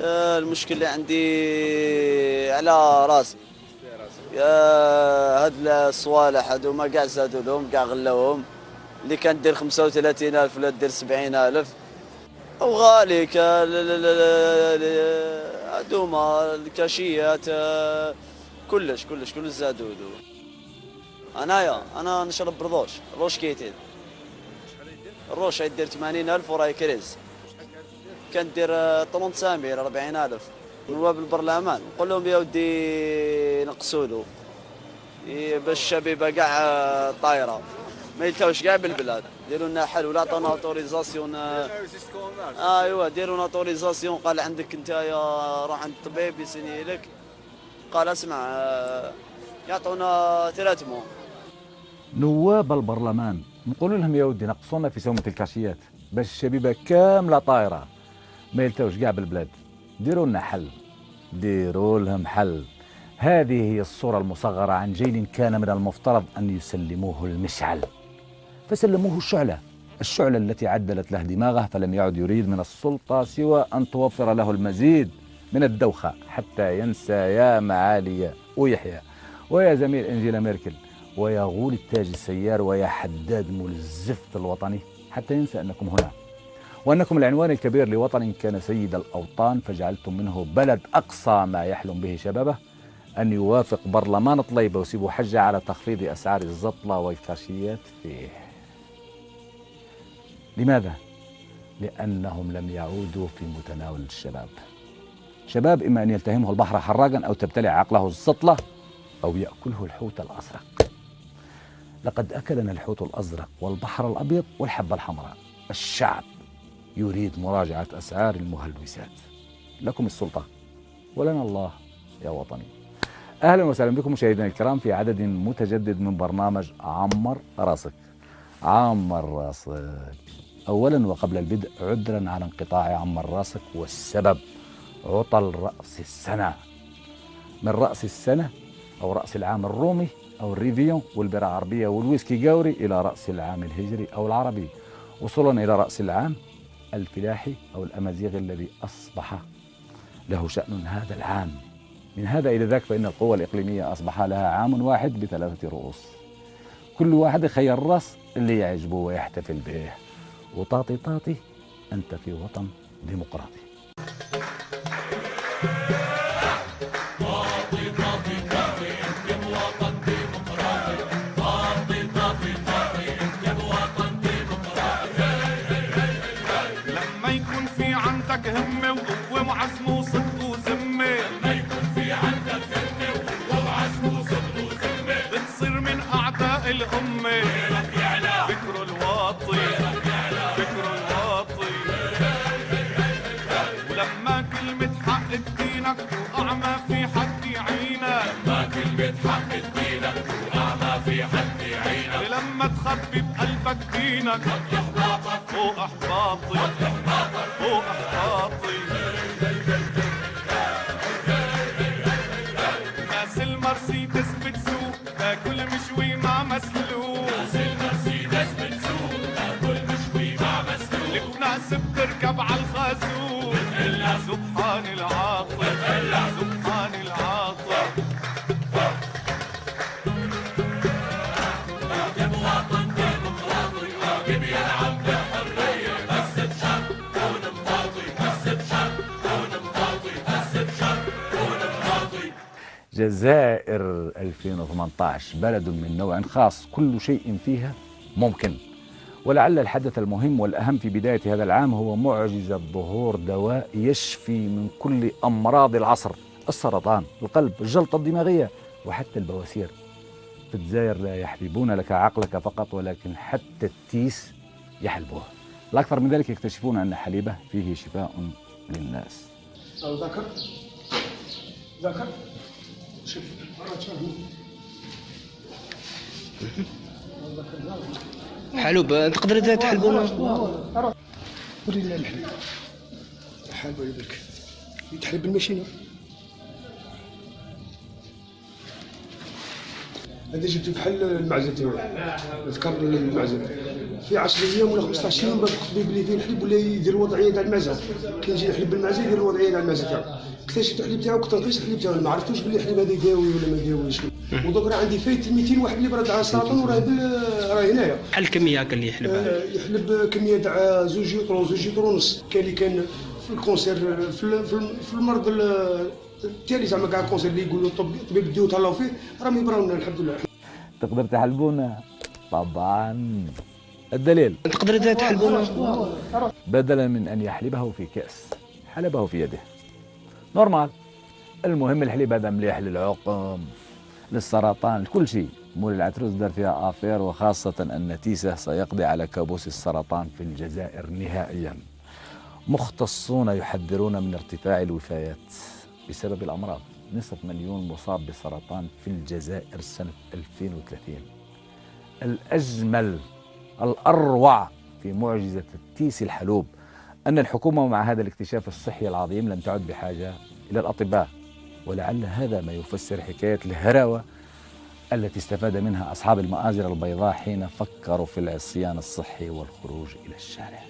المشكل اللي عندي على راسي. يا هاد الصوالح هادو ما كاع زادوا لهم، كاع غلاوهم. اللي كان دير 35,000 ولا دير 70,000 او غالي. هادوما الكاشيات كلش زادوا. انا نشرب روش كيتين. الروش يدير 80,000 وراي كريز. كان دير 35 40,000. نواب البرلمان نقول لهم يا ودي نقصوا له باش الشبيبه كاع طايره، ما يلتاوش كاع بالبلاد. ديروا لنا حل ولا عطونا اوتوريزاسيون. ايوا ديروا لنا اوتوريزاسيون. قال عندك انت يا روح عند الطبيب يسني لك. قال اسمع يعطونا 3 مو. نواب البرلمان نقول لهم يا ودي نقصونا في سومة الكاشيات باش الشبيبه كامله طايره ما يلتاوش كاع بالبلاد. ديروا لنا حل، ديروا لهم حل. هذه هي الصورة المصغرة عن جيل كان من المفترض أن يسلموه المشعل فسلموه الشعلة التي عدلت له دماغه، فلم يعد يريد من السلطة سوى أن توفر له المزيد من الدوخة حتى ينسى يا معالي ويحيى ويا زميل إنجيلا ميركل ويا غول التاج السيار ويا حداد مول الزفت الوطني، حتى ينسى أنكم هنا وأنكم العنوان الكبير لوطن كان سيد الأوطان فجعلتم منه بلد أقصى ما يحلم به شبابه أن يوافق برلمان طليبة وسيبو حجة على تخفيض أسعار الزطلة والكاشيات فيه. لماذا؟ لأنهم لم يعودوا في متناول الشباب. شباب إما أن يلتهمه البحر حراقا أو تبتلع عقله الزطلة أو يأكله الحوت الأزرق. لقد أكلنا الحوت الأزرق والبحر الأبيض والحبة الحمراء. الشعب يريد مراجعة أسعار المهلوسات. لكم السلطة ولنا الله يا وطني. أهلا وسهلا بكم مشاهدينا الكرام في عدد متجدد من برنامج عمر راسك. عمر راسك. أولا وقبل البدء عذرا على انقطاع عمر راسك، والسبب عطل رأس السنة. من رأس السنة أو رأس العام الرومي أو الريفيون والبراءة العربية والويسكي قوري إلى رأس العام الهجري أو العربي، وصولا إلى رأس العام الفلاحي أو الأمازيغي الذي أصبح له شأن هذا العام. من هذا إلى ذاك فإن القوى الإقليمية أصبح لها عام واحد ب3 رؤوس، كل واحد يخير الراس اللي يعجبه ويحتفل به. وطاطي طاطي أنت في وطن ديمقراطي. لما يكون في عندك همة وقوة وعزم وصدق وذمة، لما يكون في عندك همة وقوة وعزم وصدق وذمة، بتصير من أعداء الأمة فكر الواطي، فكر الواطي. ولما كلمة حق دينك وأعمى في حد يعينك، لما كلمة حق دينك وأعمى في حد يعينك، لما تخبي بقلبك دينك فوق أحباطي، فوق أحباطي. ناس المرسيدس بتسوق تاكل مشوي مع مسلوق، ناس المرسيدس بتسوق تاكل مشوي مع مسلوق، لك ناس بتركب على الخازوق بتقلها سبحان العاطي، بتقلها سبحان العاطي. جزائر 2018 بلد من نوع خاص كل شيء فيها ممكن، ولعل الحدث المهم والأهم في بداية هذا العام هو معجزة ظهور دواء يشفي من كل أمراض العصر: السرطان، القلب، الجلطة الدماغية وحتى البواسير. في الجزائر لا يحلبون لك عقلك فقط ولكن حتى التيس يحلبوه. الأكثر من ذلك يكتشفون أن حليبه فيه شفاء للناس. ذكر شوف حلوب تقدر تحلبونا. ورينا الحليب. حلب يدك يتحلب بالماشينه. هذا جبت بحال المعزه تاعو، ذكر المعزه في 10 ايام ولا 15 يوم باش بلي فيه الحليب ولا يدير الوضعيه تاع المعزه. كيجي الحليب بالمعزه يدير الوضعيه تاع المعزه تاعو. اكتشفت الحليب تاعو كنت نقيس الحليب تاعو ما عرفتوش بلي الحليب هذا يداوي ولا ما يداويش. ودوك راه عندي فايت 200 واحد اللي برد على السرطان وراه هنايا. بحال الكميه هكا اللي يحلب يحلب كميه تاع 2 لتر ونص. كاين اللي كان في الكونسير في المرض التالي زعما كاع الكونسير اللي يقولوا الطبيب بديو تهلاو فيه راهم يبراونا الحمد لله. تقدر تحلبونا؟ طبعا. الدليل تقدر تحلبونا بدلا من أن يحلبه في كأس حلبه في يده. نورمال. المهم الحليب هذا مليح للعقم، للسرطان، لكل شيء. مول العتروس دار فيها آفير، وخاصة أن تيسه سيقضي على كابوس السرطان في الجزائر نهائيا. مختصون يحذرون من ارتفاع الوفيات بسبب الأمراض. نصف مليون مصاب بالسرطان في الجزائر سنة 2030. الأجمل الأروع في معجزة التيس الحلوب أن الحكومة مع هذا الاكتشاف الصحي العظيم لم تعد بحاجة إلى الأطباء، ولعل هذا ما يفسر حكاية الهراوة التي استفاد منها أصحاب المآزر البيضاء حين فكروا في العصيان الصحي والخروج إلى الشارع.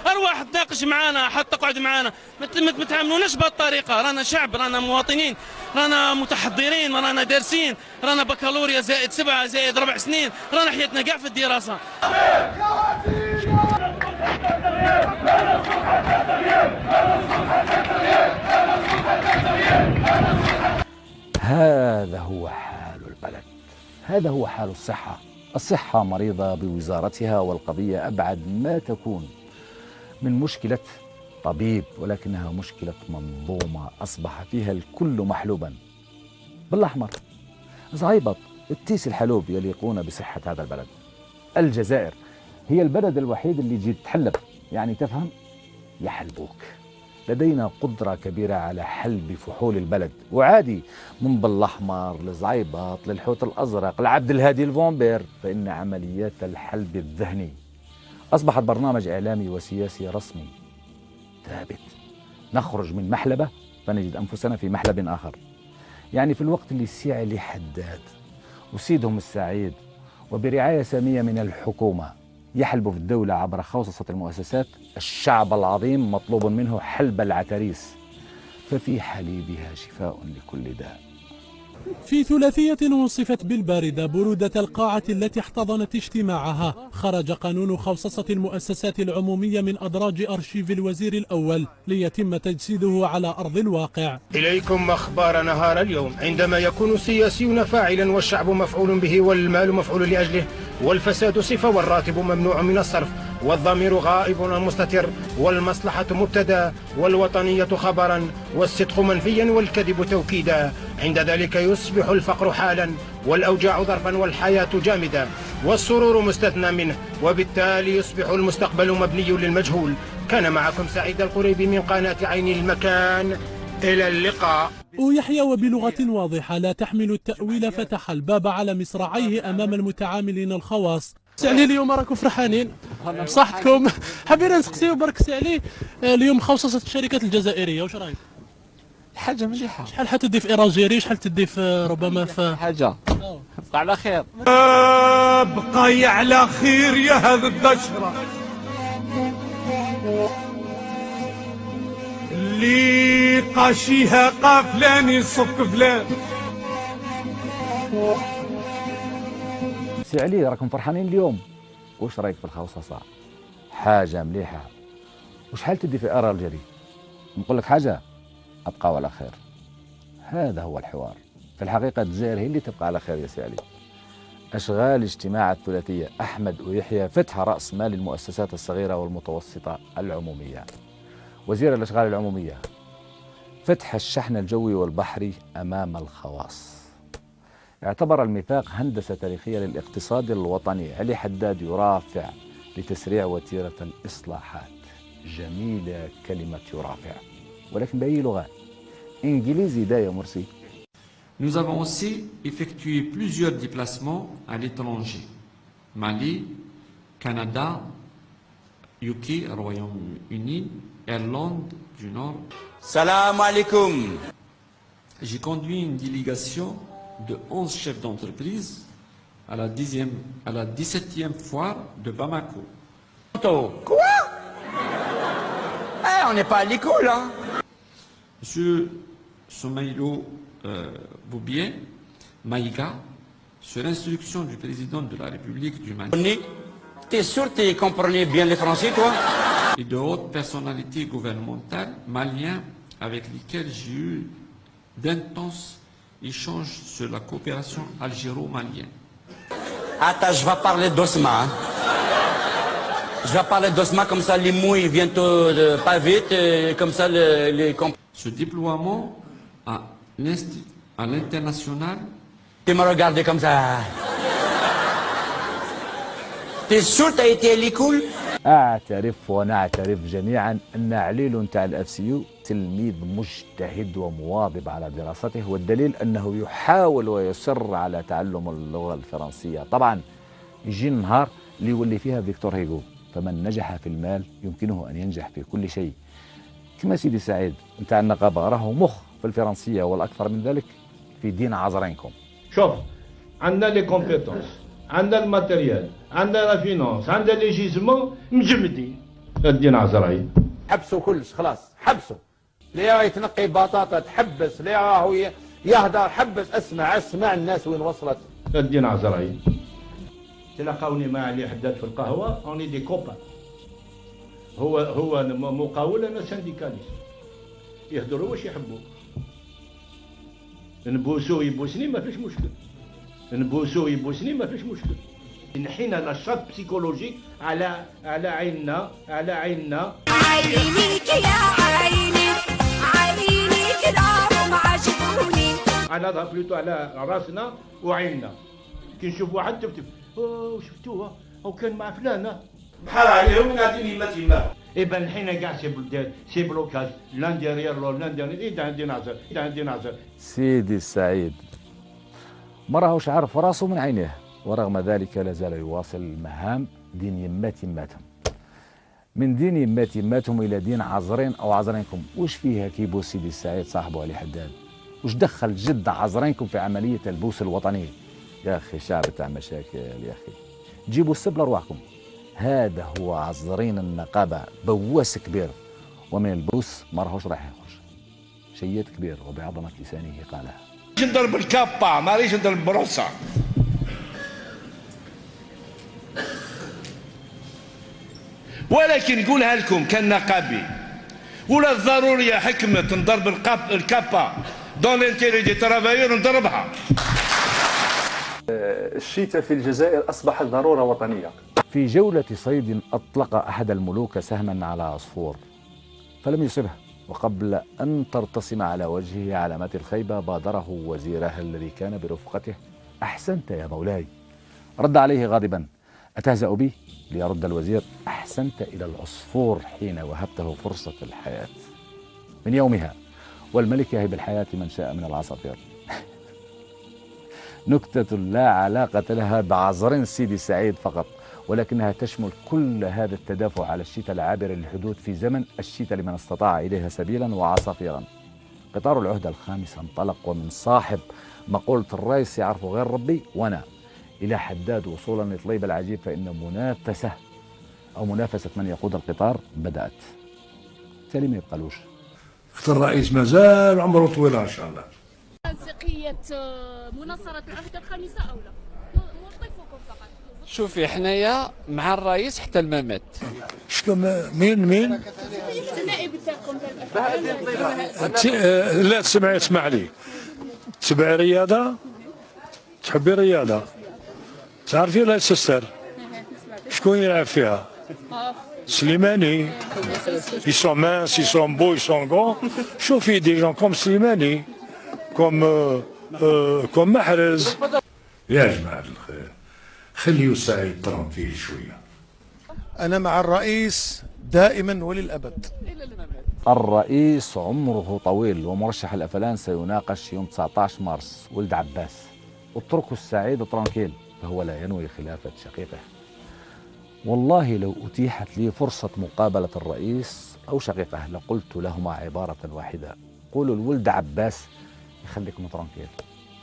ارواح تناقش معانا، حتى تقعد معانا، ما تعاملوناش بهذه الطريقه. رانا شعب، رانا مواطنين، رانا متحضرين، رانا دارسين، رانا بكالوريا زائد 7 زائد 4 سنين، رانا حياتنا كاع في الدراسه. هذا هو حال البلد، هذا هو حال الصحة. الصحة مريضة بوزارتها، والقضية أبعد ما تكون من مشكلة طبيب، ولكنها مشكلة منظومة أصبح فيها الكل محلوبا بالأحمر. زعيبط التيس الحلوب يليقون بصحة هذا البلد. الجزائر هي البلد الوحيد اللي جيت تحلب، يعني تفهم، يحلبوك. لدينا قدرة كبيرة على حلب فحول البلد، وعادي من بالأحمر لزعيبط للحوت الأزرق لعبد الهادي الفومبير، فإن عمليات الحلب الذهني أصبحت برنامج إعلامي وسياسي رسمي ثابت. نخرج من محلبة فنجد أنفسنا في محلب آخر. يعني في الوقت اللي سعلي حداد وسيدهم السعيد وبرعاية سامية من الحكومة يحلب في الدولة عبر خوصصة المؤسسات، الشعب العظيم مطلوب منه حلب العتريس، ففي حليبها شفاء لكل داء. في ثلاثية وصفت بالباردة برودة القاعة التي احتضنت اجتماعها، خرج قانون خوصصة المؤسسات العمومية من أدراج أرشيف الوزير الأول ليتم تجسيده على أرض الواقع. إليكم أخبار نهار اليوم. عندما يكون السياسيون فاعلا والشعب مفعول به والمال مفعول لأجله والفساد صفة والراتب ممنوع من الصرف والضمير غائب مستتر والمصلحة مبتدا والوطنية خبرا والصدق منفيا والكذب توكيدا، عند ذلك يصبح الفقر حالا والأوجاع ظرفا والحياة جامدة والسرور مستثنى منه، وبالتالي يصبح المستقبل مبني للمجهول. كان معكم سعيد القريبي من قناة عين المكان، إلى اللقاء. ويحيى وبلغة واضحة لا تحمل التأويل فتح الباب على مصراعيه أمام المتعاملين الخواص. سعلي اليوم راكم فرحانين بصحتكم، حبينا نسقسيو برك سعلي اليوم خوصصة الشركات الجزائرية، واش رايك؟ حاجة مليحة. شحال حتدي في إيراجيري، شحال تدي في ربما في حاجة بقى على خير. بقى على خير يا هذا الدشرة اللي قاشيها قافلان يصك فلان. سعلي راكم فرحانين اليوم، واش رايك في الخوصصة؟ حاجة مليحة. وشحال تدي في إيراجيري؟ نقول لك حاجة، أبقى على خير. هذا هو الحوار. في الحقيقة الجزائر هي اللي تبقى على خير يا سعلي. أشغال اجتماع الثلاثية أحمد ويحيى فتح رأس مال المؤسسات الصغيرة والمتوسطة العمومية. وزير الأشغال العمومية فتح الشحن الجوي والبحري أمام الخواص. اعتبر الميثاق هندسة تاريخية للاقتصاد الوطني. علي حداد يرافع لتسريع وتيرة الإصلاحات. جميلة كلمة يرافع، ولكن بأي لغة؟ إنجليزي دا يا مرسي. Nous avons aussi effectué plusieurs déplacements à l'étranger. Mali, Canada, UK, Royaume-Uni, Irlande du Nord. Salam alaikum. J'ai conduit une délégation de 11 chefs d'entreprise à la 17e foire de Bamako. Quoi? On n'est pas à l'école, hein? Monsieur Soumaïlo Boubié Maïga, sur l'instruction du président de la République du Mali. T'es sûr que tu comprenais bien le français, toi? Et de hautes personnalités gouvernementales maliennes avec lesquelles j'ai eu d'intenses échanges sur la coopération algéro-malienne. Attends, je vais parler doucement. Je vais parler doucement, comme ça les mots ils viennent pas vite, comme ça les... Ce déploiement à l'international. Tu me regardes comme ça. T'es sûr que tu as été à l'école? أعترف ونعترف جميعا أن عليل تاع الأفسيو تلميذ مجتهد ومواظب على دراسته، والدليل أنه يحاول ويصر على تعلم اللغة الفرنسية. طبعا يجي النهار اللي يولي فيها فيكتور هيغو، فمن نجح في المال يمكنه أن ينجح في كل شيء. كما سيدي سعيد نتاع النقابة راهو مخ في الفرنسية، والأكثر من ذلك في دين عذرينكم. شوف، عندنا لي كومبيتونس، عندنا الماتيريال، عندنا لا فينونس، عندنا لي جيزمون مجمدين. الدين عزرايل حبسوا كلش خلاص، حبسوا. اللي راه يتنقي بطاطا تحبس، اللي راهو يهدر حبس. اسمع الناس وين وصلت. الدين عزرايل تلاقوني مع علي حداد في القهوه، اوني دي كوبا. هو مقاول، انا سانديكاليست. يهدروا واش يحبوا. نبوسوه يبوسني ما فيش مشكل. نبوسوه يبوسني ما فيش مشكل. نحينا نشاط بسيكولوجيك على عيننا، على عيننا. عينيك يا عينيك، عينيك دارهم عجبوني. على بلوتو على راسنا وعيننا. كي نشوف واحد تفتف، اوه شفتوها او كان مع فلانه بحال عليهم قاعدين يما تما. ايبا نحينا كاع سي بلوكاج لان ديريير لو لان ديريير. عندي ناصر سيدي السعيد ما راهوش عارف راسه من عينيه، ورغم ذلك لا زال يواصل المهام دين يماتهم. من دين يماتهم الى دين عزرين او عزرينكم. وش فيها كيبوس سيدي السعيد صاحبه علي حداد؟ وش دخل جد عزرينكم في عمليه البوس الوطني؟ يا اخي شعب تاع مشاكل يا اخي، جيبوا السب لارواحكم. هذا هو عزرين النقابه، بواس كبير، ومن البوس ما راهوش راح يخرج. شيات كبير وبعظمه لسانه قالها. نضرب الكابا ماريش نضرب بروسا. ولكن نقولها لكم كنقابي، ولا ضروريه حكمه نضرب الكابا دون لانتيري دي ترافايور نضربها. الشتاء في الجزائر أصبحت ضرورة وطنية. في جولة صيد أطلق أحد الملوك سهما على عصفور فلم يصبه، وقبل أن ترتسم على وجهه علامات الخيبة بادره وزيره الذي كان برفقته: أحسنت يا مولاي. رد عليه غاضبا: أتهزأ بي؟ ليرد الوزير: أحسنت إلى العصفور حين وهبته فرصة الحياة. من يومها والملك يهب الحياة من شاء من العصافير. نكتة لا علاقة لها بعزرين سيدي سعيد فقط، ولكنها تشمل كل هذا التدافع على الشتاء العابر للحدود في زمن الشتاء لمن استطاع إليها سبيلا وعصافيرا. قطار العهدة الخامسة انطلق، ومن صاحب مقولة الرئيس يعرف غير ربي وأنا إلى حداد وصولا لطليب العجيب، فإن منافسة من يقود القطار بدأت. تالي ما يبقالوش. الرئيس مازال عمره طويل إن شاء الله. تنسيقية مناصرة العهدة الخامسة أو لا؟ نوظفكم فقط. شوفي حنايا مع الرئيس حتى الممات. شكون مين؟ النائب تاعكم. لا اسمع لي. تبعي رياضة؟ تحبي رياضة؟ تعرفي لا سيستر؟ شكون يلعب فيها؟ سليماني. Ils sont minces, ils sont beaux, ils sont grands. شوفي des gens comme سليماني. كوم محرز. يا جماعة الخير خليوا سعيد ترانكيل شوية. أنا مع الرئيس دائما وللأبد. الرئيس عمره طويل ومرشح الأفلان سيناقش يوم 19 مارس ولد عباس. اتركه السعيد ترانكيل فهو لا ينوي خلافة شقيقه. والله لو أتيحت لي فرصة مقابلة الرئيس أو شقيقه لقلت لهما عبارة واحدة: قولوا الولد عباس يخليكم ترانكيل.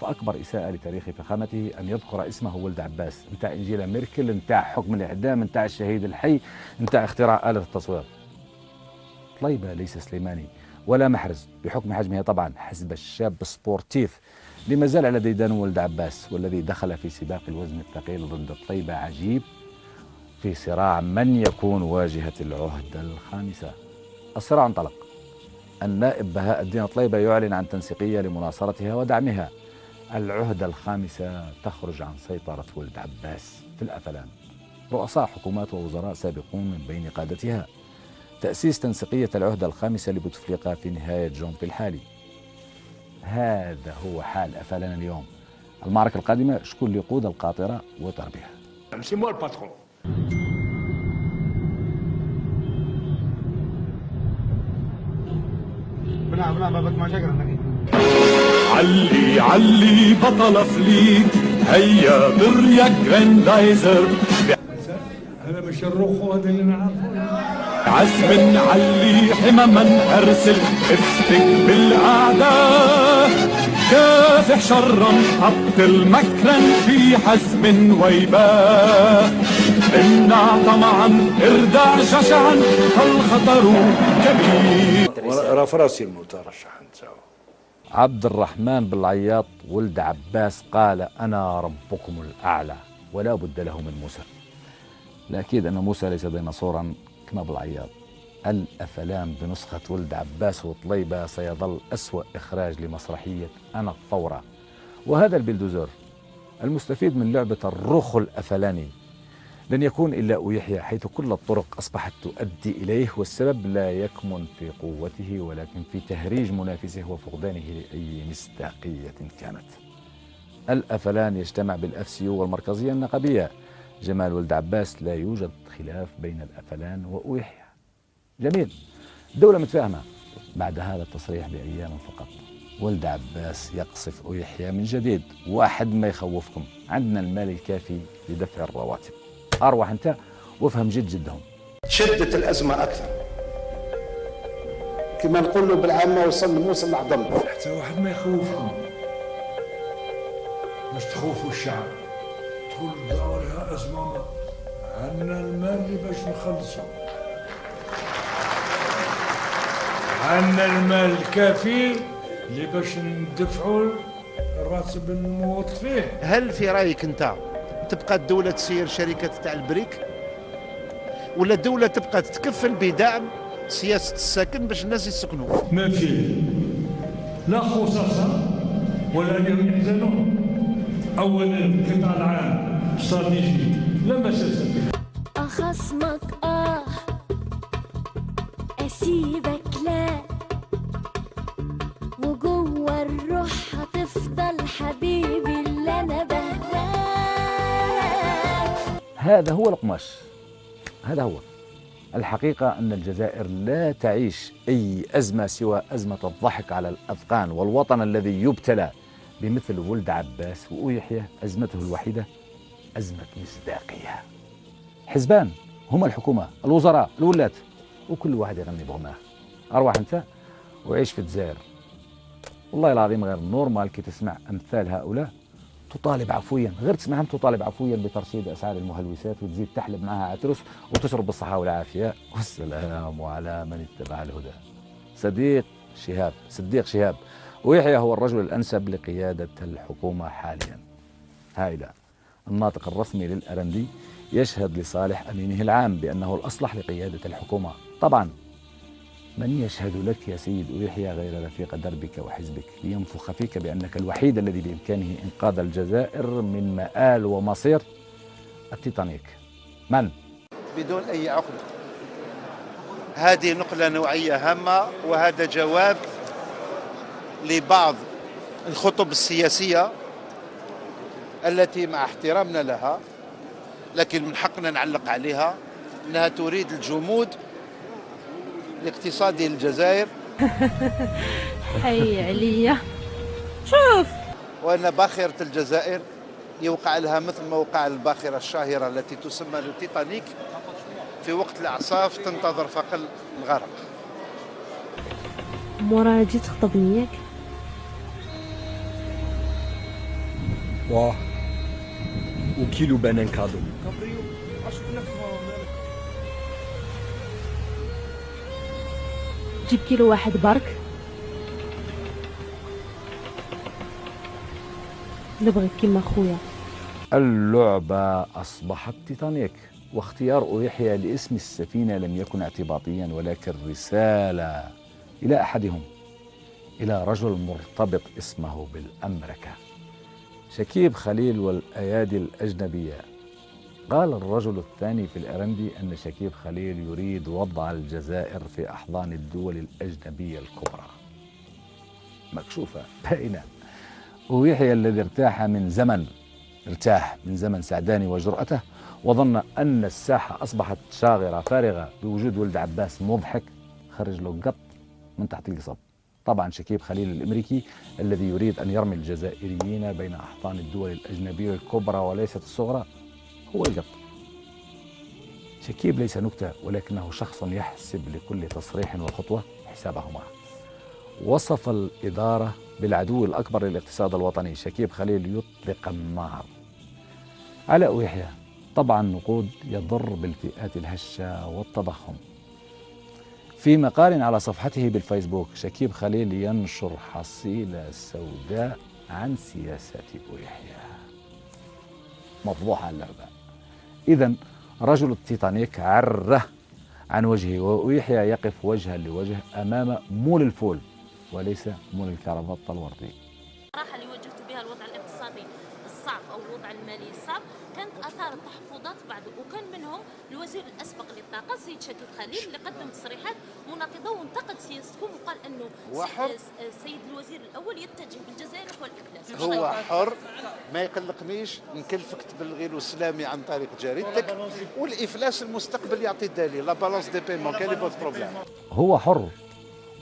فأكبر إساءة لتاريخ فخامته أن يذكر اسمه ولد عباس، نتاع إنجيلا ميركل، نتاع حكم الإعدام، نتاع الشهيد الحي، نتاع اختراع آلة التصوير. طليبة ليس سليماني ولا محرز بحكم حجمها طبعا حسب الشاب سبورتيف لما زال على ديدان ولد عباس، والذي دخل في سباق الوزن الثقيل ضد طليبة عجيب في صراع من يكون واجهة العهدة الخامسة. الصراع انطلق. النائب بهاء الدين طليبة يعلن عن تنسيقية لمناصرتها ودعمها. العهدة الخامسة تخرج عن سيطرة ولد عباس في الأفلام. رؤساء حكومات ووزراء سابقون من بين قادتها. تأسيس تنسيقية العهدة الخامسة لبوتفليقة في نهاية جونبي الحالي. هذا هو حال أفلان اليوم. المعركة القادمة شكون اللي يقود القاطرة وتربيها. سي موا الباترون. علي علي بطل فليت هيا بريا جراندايزر. هذا مش الرخو هذا اللي نعرفه. عزم علي حمما ارسل افتك بالاعداء كافح شرا ابطل مكرا في حزم ويباء امنع طمعا اردع جشعا فالخطر كبير. راه فراسي المترشح نتاعو. عبد الرحمن بالعياط ولد عباس قال أنا ربكم الأعلى ولا بد له من موسى. لا أكيد أن موسى ليس ديناصورا كما بالعياط. الأفلام بنسخة ولد عباس وطليبة سيظل أسوأ إخراج لمسرحية أنا الثورة. وهذا البلدوزر المستفيد من لعبة الرخو الأفلاني لن يكون إلا يحيى، حيث كل الطرق أصبحت تؤدي إليه، والسبب لا يكمن في قوته ولكن في تهريج منافسه وفقدانه لأي مصداقية كانت. الأفلان يجتمع بالأفسيو والمركزية النقبية. جمال ولد عباس لا يوجد خلاف بين الأفلان ويحيى. جميل، الدولة متفاهمة. بعد هذا التصريح بأيام فقط ولد عباس يقصف يحيى من جديد. واحد ما يخوفكم، عندنا المال الكافي لدفع الرواتب. أروح أنت وافهم جد جدهم. شدت الأزمة أكثر، كما نقول له بالعامة وصل موسى العظم. حتى واحد ما يخوفكم، باش تخوفوا الشعب. تقول الدولة أزمة، عندنا المال اللي باش نخلصوا، عندنا المال الكافي اللي باش ندفعوا راتب الموظفين. هل في رايك انت تبقى الدولة تسير شركة تاع البريك، ولا الدولة تبقى تتكفل بدعم سياسة السكن باش الناس يسكنوا؟ ما فيه لا خصاصة ولا اليوم يحزنون. أولا القطاع العام استراتيجي لا مساس فيه. أخصمك أسيبك لا، وجوه الروح هتفضل حبيبي اللي أنا بهواك. هذا هو القماش، هذا هو الحقيقة. أن الجزائر لا تعيش أي أزمة سوى أزمة الضحك على الأذقان، والوطن الذي يبتلى بمثل ولد عباس ويحيى أزمته الوحيدة أزمة مصداقية. حزبان هما الحكومة، الوزراء، الولاة، وكل واحد يغني بغناه. أروح أنت وعيش في الجزائر. والله العظيم غير نورمال كي تسمع أمثال هؤلاء تطالب عفويا، غير تسمعهم تطالب عفويا بترشيد أسعار المهلوسات وتزيد تحلب معها عترس وتشرب بالصحة والعافية. والسلام على من اتبع الهدى. صديق شهاب ويحيى هو الرجل الأنسب لقيادة الحكومة حاليا. هايدا الناطق الرسمي للأرندي يشهد لصالح أمينه العام بأنه الأصلح لقيادة الحكومة. طبعا من يشهد لك يا سيد يحيى غير رفيق دربك وحزبك لينفخ فيك بأنك الوحيد الذي بإمكانه إنقاذ الجزائر من مآل ومصير التيتانيك؟ من؟ بدون أي عقدة. هذه نقلة نوعية هامة، وهذا جواب لبعض الخطب السياسية التي مع احترامنا لها لكن من حقنا نعلق عليها أنها تريد الجمود الاقتصادي للجزائر. حي عليا. شوف، وأن باخرة الجزائر يوقع لها مثل ما وقع الباخرة الشاهرة التي تسمى التيتانيك، في وقت الإعصاف تنتظر فقط الغرق. مورا جيت تخطبني ياك؟ واه، وكيلو بنان كادو. جيب كيلو واحد برك. نبغيك كيما خويا. اللعبة أصبحت تيتانيك، واختيار يحيى لاسم السفينة لم يكن اعتباطيا ولكن رسالة إلى أحدهم، إلى رجل مرتبط اسمه بالأمريكا، شكيب خليل والأيادي الأجنبية. قال الرجل الثاني في الأرندي أن شكيب خليل يريد وضع الجزائر في أحضان الدول الأجنبية الكبرى. مكشوفة باينة. ويحيى الذي ارتاح من زمن سعداني وجرأته، وظن أن الساحة أصبحت شاغرة فارغة بوجود ولد عباس مضحك، خرج له قط من تحت القصب. طبعا شكيب خليل الأمريكي الذي يريد أن يرمي الجزائريين بين أحضان الدول الأجنبية الكبرى وليست الصغرى هو القط. شكيب ليس نكتة، ولكنه شخص يحسب لكل تصريح وخطوة حسابهما. وصف الإدارة بالعدو الأكبر للاقتصاد الوطني. شكيب خليل يطلق النار على يحيى، طبعا نقود يضر بالفئات الهشة والتضخم. في مقال على صفحته بالفيسبوك شكيب خليل ينشر حصيلة سوداء عن سياسات يحيى. مفضوحة اللعبة. إذن رجل التيتانيك عره عن وجهه، ويحيى يقف وجها لوجه أمام مول الفول وليس مول الكرافطة الوردي. الصراحة اللي واجهت بها الوضع الاقتصادي الصعب أو الوضع المالي الصعب كانت آثار التحفظات بعد، وكان منهم الوزير الأسبق للطاقة السيد شكيب خليل اللي قدم تصريحات مناقضة وانتقد سياستكم وقال أنه السيد الوزير الأول يتجه بالجزائر نحو الإفلاس. هو حر، ما يقلقنيش، نكلفك تبلغي له السلامي عن طريق جريدتك، والإفلاس المستقبل يعطي الدليل. لا بالانس دي بيمون كان لي بروبليم. هو حر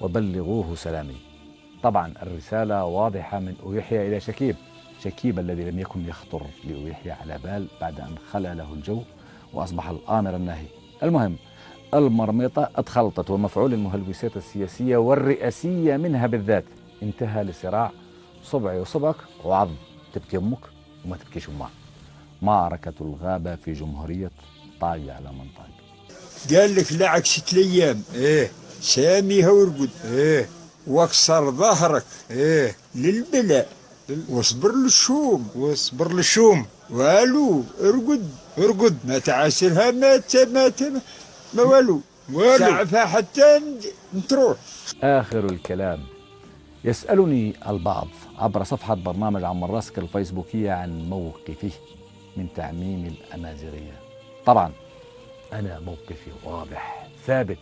وبلغوه سلامي. طبعا الرسالة واضحة من يحيى إلى شكيب الذي لم يكن يخطر ليحيى على بال بعد أن خلى له الجو وأصبح الآمر الناهي. المهم المرمطة اتخلطت، ومفعول المهلوسات السياسية والرئاسية منها بالذات انتهى لصراع صبعي وصبعك وعض، تبكي أمك وما تبكيش أمها. معركة الغابة في جمهورية طاي على منطقة. قال لك لا عكست الأيام، ساميها وارقد، واكسر ظهرك، للبلاء، واصبر للشوم، والو ارقد ما تعاسرها ما والو تعفها حتى تروح. آخر الكلام، يسألني البعض عبر صفحة برنامج عمر راسك الفيسبوكية عن موقفه من تعميم الأمازيغية. طبعا أنا موقفي واضح ثابت،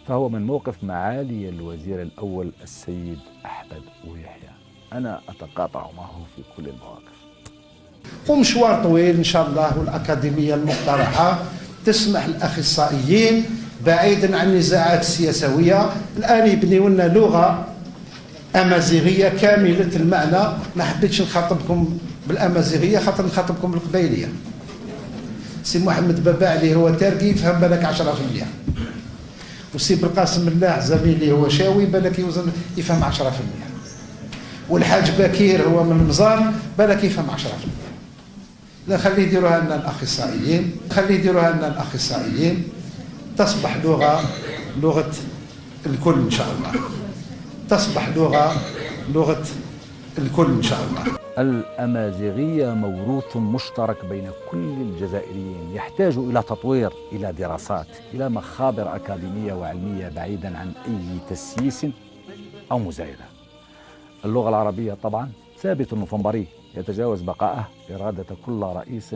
فهو من موقف معالي الوزير الأول السيد أحمد ويحيى. أنا أتقاطع معه في كل المواقف. ومشوار طويل إن شاء الله، والأكاديمية المقترحة تسمح للأخصائيين بعيدا عن النزاعات السياسوية الآن يبنيوا لنا لغة أمازيغية كاملة المعنى. ما حبيتش نخاطبكم بالأمازيغية خاطر نخاطبكم بالقبيلية. سي محمد بابا اللي هو تاركي يفهم بالك 10%، وسي بالقاسم الله زميلي هو شاوي بالك يفهم 10%، والحاج بكير هو من المزار بالك يفهم 10%. لا خليه يديروها لنا الأخصائيين، تصبح لغة الكل إن شاء الله، تصبح لغة الكل إن شاء الله. الأمازيغية موروث مشترك بين كل الجزائريين، يحتاج إلى تطوير، إلى دراسات، إلى مخابر أكاديمية وعلمية بعيدا عن أي تسييس أو مزايدة. اللغة العربية طبعا ثابت نوفمبري يتجاوز بقائه إرادة كل رئيس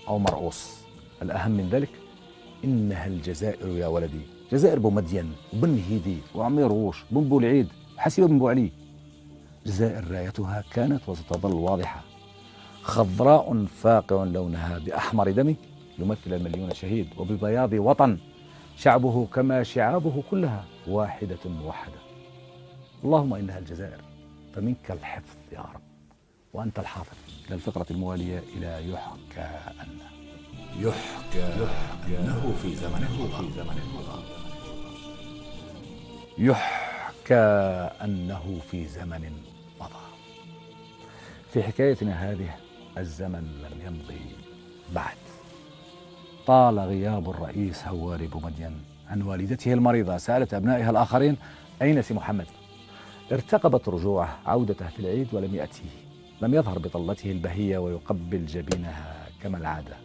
أو مرؤوس. الأهم من ذلك إنها الجزائر يا ولدي، جزائر بومدين وبن هيدي وعمير روش بن بولعيد وحسيبة بن بوعلي. جزائر رايتها كانت وستظل واضحة، خضراء فاقع لونها بأحمر دم يمثل المليون شهيد، وببياض وطن شعبه كما شعابه كلها واحدة موحدة. اللهم إنها الجزائر فمنك الحفظ يا رب وأنت الحافظ. إلى الفقرة الموالية إلى يحكى أنه في زمن يحكى أنه في زمن مضى. في حكايتنا هذه الزمن لم يمضي بعد. طال غياب الرئيس هواري بومدين عن والدته المريضة. سألت أبنائها الآخرين أين سي محمد؟ ارتقبت رجوعه عودته في العيد ولم يأتيه. لم يظهر بطلته البهية ويقبل جبينها كما العادة.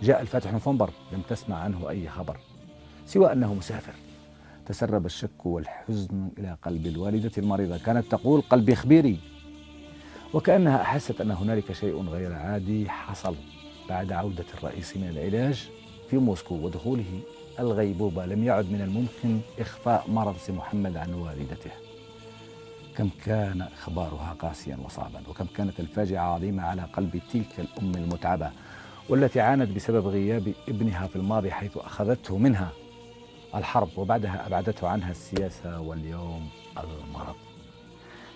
جاء الفاتح نوفمبر لم تسمع عنه أي خبر سوى أنه مسافر. تسرب الشك والحزن إلى قلب الوالدة المريضة. كانت تقول قلبي خبيري، وكأنها أحست أن هنالك شيء غير عادي حصل بعد عودة الرئيس من العلاج في موسكو ودخوله الغيبوبة. لم يعد من الممكن إخفاء مرض سي محمد عن والدته. كم كان إخبارها قاسيا وصعبا، وكم كانت الفاجعة عظيمة على قلب تلك الأم المتعبة والتي عانت بسبب غياب ابنها في الماضي، حيث أخذته منها الحرب وبعدها أبعدته عنها السياسة واليوم المرض.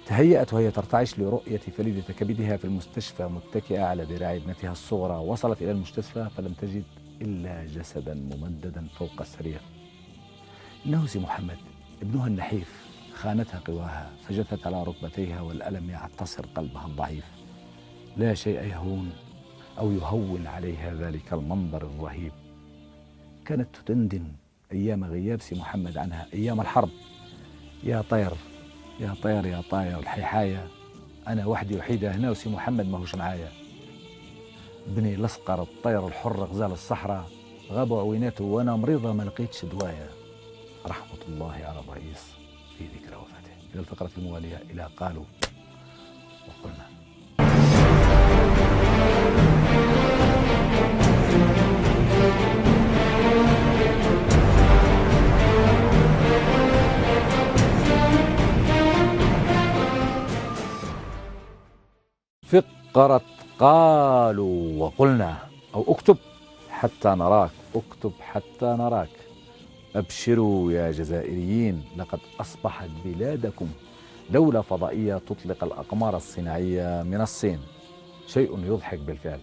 تهيأت وهي ترتعش لرؤية فليدة كبدها في المستشفى متكئة على ذراع ابنتها الصغرى. وصلت إلى المستشفى فلم تجد إلا جسدا ممددا فوق السرير. إنه سي محمد ابنها النحيف. خانتها قواها فجثت على ركبتيها والألم يعتصر قلبها الضعيف. لا شيء يهون أو يهون عليها ذلك المنظر الرهيب. كانت تدندن أيام غياب سي محمد عنها، أيام الحرب. يا طير يا طير يا طاير الحيحاية، أنا وحدي وحيدة هنا وسي محمد ماهوش معايا. بني الأصقر الطير الحر غزال الصحراء غابوا عويناته وأنا مريضة ما لقيتش دوايا. رحمة الله على الرئيس في ذكرى وفاته. إلى الفقرة الموالية إلى قالوا وقلنا. فقرة قالوا وقلنا، أو اكتب حتى نراك، اكتب حتى نراك. أبشروا يا جزائريين، لقد أصبحت بلادكم دولة فضائية تطلق الأقمار الصناعية من الصين. شيء يضحك بالفعل.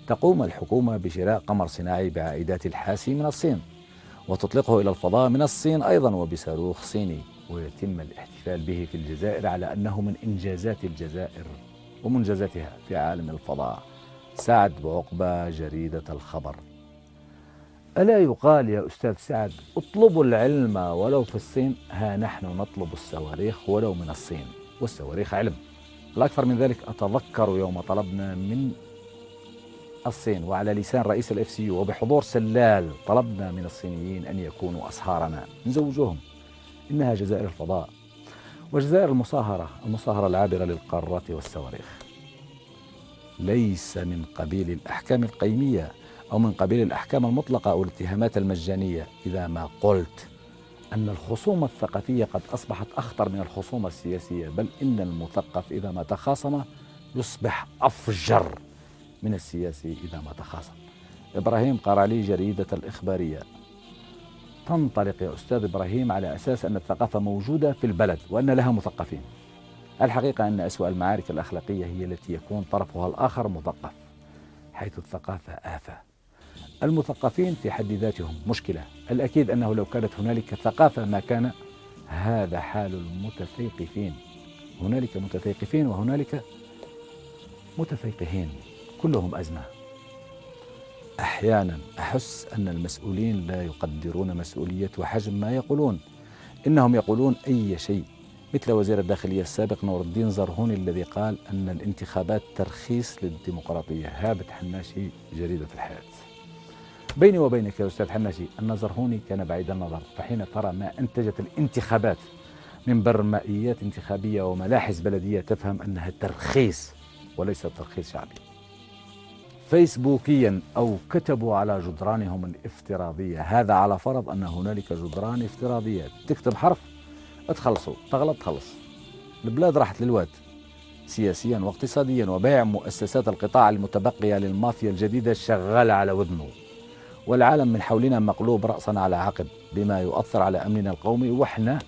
تقوم الحكومة بشراء قمر صناعي بعائدات الحاسي من الصين وتطلقه إلى الفضاء من الصين أيضا وبصاروخ صيني، ويتم الاحتفال به في الجزائر على أنه من إنجازات الجزائر ومنجزاتها في عالم الفضاء. سعد بعقبة، جريدة الخبر. ألا يقال يا أستاذ سعد اطلبوا العلم ولو في الصين؟ ها نحن نطلب الصواريخ ولو من الصين، والصواريخ علم. الأكثر من ذلك أتذكر يوم طلبنا من الصين وعلى لسان رئيس الFCU وبحضور سلال طلبنا من الصينيين أن يكونوا أصهارنا نزوجوهم. إنها جزائر الفضاء وجزائر المصاهرة العابرة للقارات والصواريخ. ليس من قبيل الأحكام القيمية أو من قبيل الأحكام المطلقة أو الاتهامات المجانية إذا ما قلت أن الخصومة الثقافية قد أصبحت أخطر من الخصومة السياسية، بل إن المثقف إذا ما تخاصم يصبح أفجر من السياسي إذا ما تخاصم. إبراهيم قرالي، جريدة الإخبارية. تنطلق يا أستاذ إبراهيم على أساس أن الثقافة موجودة في البلد وأن لها مثقفين. الحقيقة أن أسوأ المعارك الأخلاقية هي التي يكون طرفها الآخر مثقف، حيث الثقافة آفة. المثقفين في حد ذاتهم مشكلة. الأكيد أنه لو كانت هنالك ثقافة ما كان هذا حال المتثقفين. هنالك متثقفين وهنالك متفيقهين، كلهم أزمة. أحيانا أحس أن المسؤولين لا يقدرون مسؤولية وحجم ما يقولون. إنهم يقولون أي شيء، مثل وزير الداخلية السابق نور الدين زرهوني الذي قال أن الانتخابات ترخيص للديمقراطية. هابت حناشي، جريدة الحياة. بيني وبينك يا أستاذ حناشي أن زرهوني كان بعيد النظر، فحين ترى ما أنتجت الانتخابات من برمائيات انتخابية وملاحظ بلدية تفهم أنها ترخيص وليس ترخيص شعبي. فيسبوكيا أو كتبوا على جدرانهم الافتراضية، هذا على فرض أن هنالك جدران افتراضية. تكتب حرف تخلصوا، تغلط تخلص. البلاد راحت للواد سياسيا واقتصاديا، وبيع مؤسسات القطاع المتبقية للمافيا الجديدة شغالة على وذنه. والعالم من حولنا مقلوب رأسا على عقب بما يؤثر على أمننا القومي، وإحنا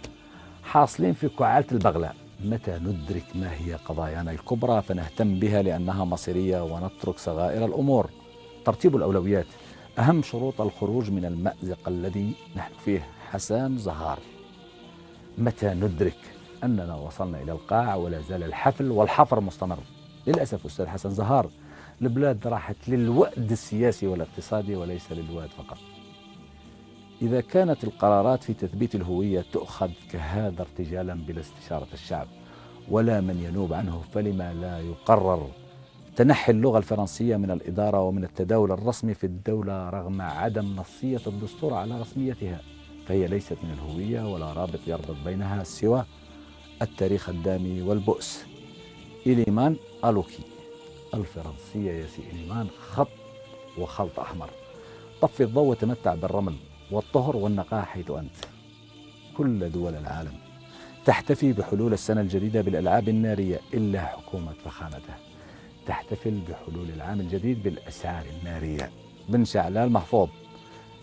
حاصلين في كعالة البغلاء. متى ندرك ما هي قضايانا الكبرى فنهتم بها لأنها مصيرية ونترك صغائر الأمور؟ ترتيب الأولويات أهم شروط الخروج من المأزق الذي نحن فيه. حسام زهار. متى ندرك أننا وصلنا إلى القاع ولا زال الحفل والحفر مستمر؟ للأسف أستاذ حسن زهار، البلاد راحت للوأد السياسي والاقتصادي وليس للواد فقط. إذا كانت القرارات في تثبيت الهوية تؤخذ كهذا ارتجالا بلا استشارة الشعب ولا من ينوب عنه، فلما لا يقرر تنحي اللغة الفرنسية من الإدارة ومن التداول الرسمي في الدولة رغم عدم نصية الدستور على رسميتها؟ فهي ليست من الهوية ولا رابط يربط بينها سوى التاريخ الدامي والبؤس. إليمان ألوكي. الفرنسية يا سي إليمان خط وخلط أحمر. طفي الضوء وتمتع بالرمل والطهر والنقاء حيث أنت. كل دول العالم تحتفي بحلول السنة الجديدة بالألعاب النارية إلا حكومة فخامته تحتفل بحلول العام الجديد بالأسعار النارية. بن شعلال محفوظ.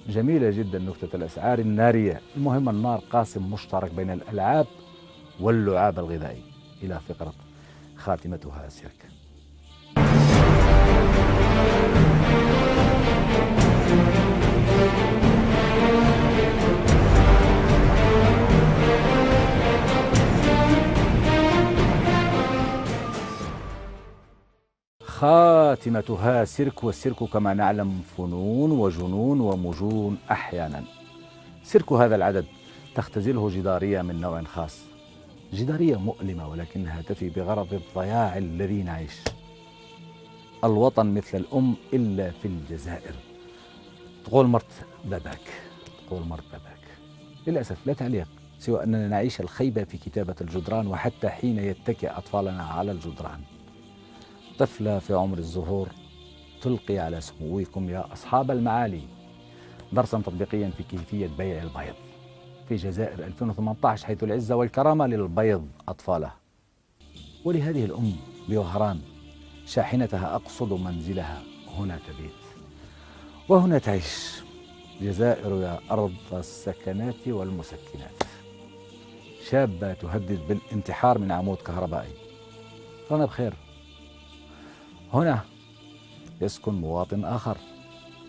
جميلة جدا نكتة الأسعار النارية، المهم النار قاسم مشترك بين الألعاب واللعاب الغذائي. إلى فقرة خاتمتها سيرك. خاتمتها سيرك، والسيرك كما نعلم فنون وجنون ومجون أحيانا. سيرك هذا العدد تختزله جدارية من نوع خاص، جدارية مؤلمة ولكنها تفي بغرض الضياع الذي نعيش. الوطن مثل الأم إلا في الجزائر. تقول مرت باباك، تقول مرت باباك. للأسف لا تعليق سوى أننا نعيش الخيبة في كتابة الجدران، وحتى حين يتكئ أطفالنا على الجدران. طفلة في عمر الزهور تلقي على سموكم يا أصحاب المعالي درسا تطبيقيا في كيفية بيع البيض في جزائر 2018، حيث العزة والكرامة للبيض أطفاله. ولهذه الأم بوهران شاحنتها أقصد منزلها هنا تبيت وهنا تعيش. جزائر يا أرض السكنات والمسكنات. شابة تهدد بالانتحار من عمود كهربائي. رانا بخير. هنا يسكن مواطن آخر.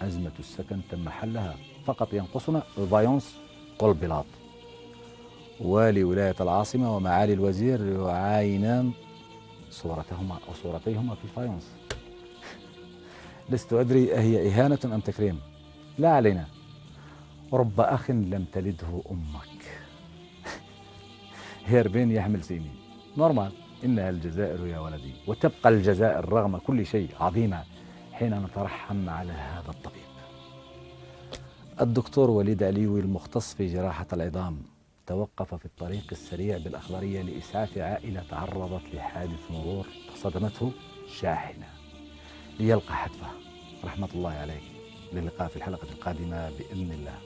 أزمة السكن تم حلها، فقط ينقصنا الفايونس والبلاط. والي ولاية العاصمة ومعالي الوزير يعاينان صورتهما أو صورتيهما في الفايونس. لست أدري أهي إهانة أم تكريم، لا علينا. رب أخ لم تلده أمك. هيربين يحمل سيمين. نورمال، إنها الجزائر يا ولدي، وتبقى الجزائر رغم كل شيء عظيمة حين نترحم على هذا الطبيب. الدكتور وليد عليوي المختص في جراحة العظام توقف في الطريق السريع بالأخضرية لإسعاف عائلة تعرضت لحادث مرور فصدمته شاحنة ليلقى حتفه. رحمة الله عليك. للقاء في الحلقة القادمة بإذن الله.